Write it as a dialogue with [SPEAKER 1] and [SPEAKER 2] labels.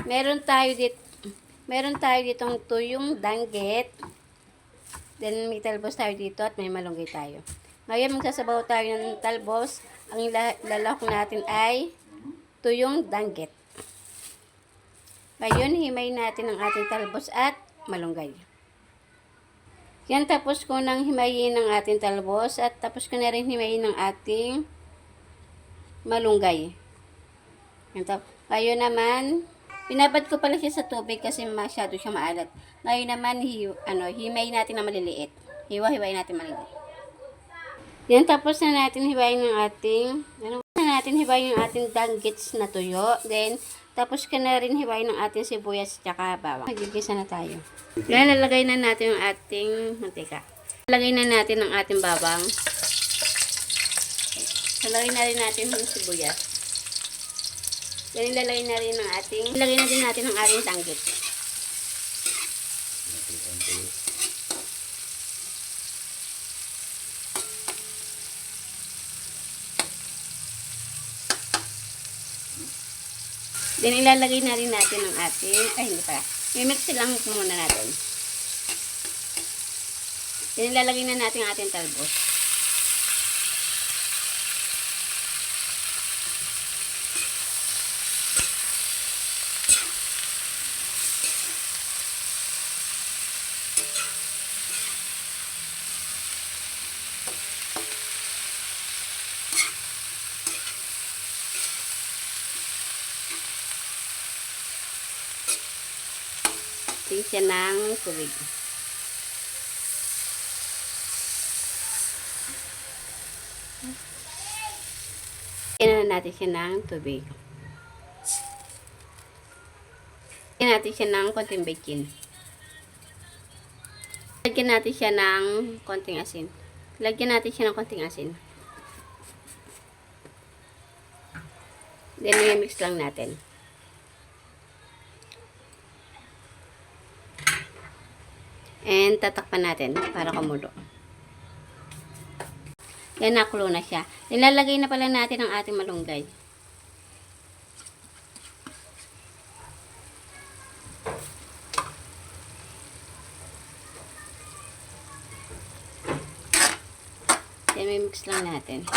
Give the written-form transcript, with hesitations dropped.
[SPEAKER 1] Meron tayo dito, ditong tuyong danggit. Then may talbos tayo dito at may malunggay tayo. Ngayon magsasabaw tayo ng talbos. Ang lalahok natin ay tuyong danggit. Ngayon himay natin ang ating talbos at malunggay. Yan, tapos ko nang himayin ang ating talbos at tapos ko na rin himayin ang ating malunggay. Ngayon naman, binabad ko pala siya sa tubig kasi masyado siya maalat. Ngayon naman, himay natin na maliliit. Hiwa-hiwain natin maliliit. Yan, tapos na natin hiwain ang ating, danggits na tuyo. Then, tapos ka na rin hiwain ang ating sibuyas at bawang. Magigisa na tayo. Yan, lalagay na natin ang ating mantika. Lalagay na natin ang ating bawang. Lalagay na rin natin ang sibuyas. Yan, ilalagay na rin ang ilagay na din natin ang ating danggit. Then, ilalagay na rin natin ang ating, hindi pala. I-mix lang muna natin. Then, ilalagay na natin ang ating talbos. Siya ng tubig. Lagyan natin siya ng tubig. Lagyan natin siya ng konting bacon. Lagyan natin siya ng konting asin. Lagyan natin siya ng konting asin. Then, i-mix lang natin. And tatakpan natin para kumulo. Yan, nakulo na siya. Nilalagay na pala natin ang ating malunggay. Yan, may mix lang natin.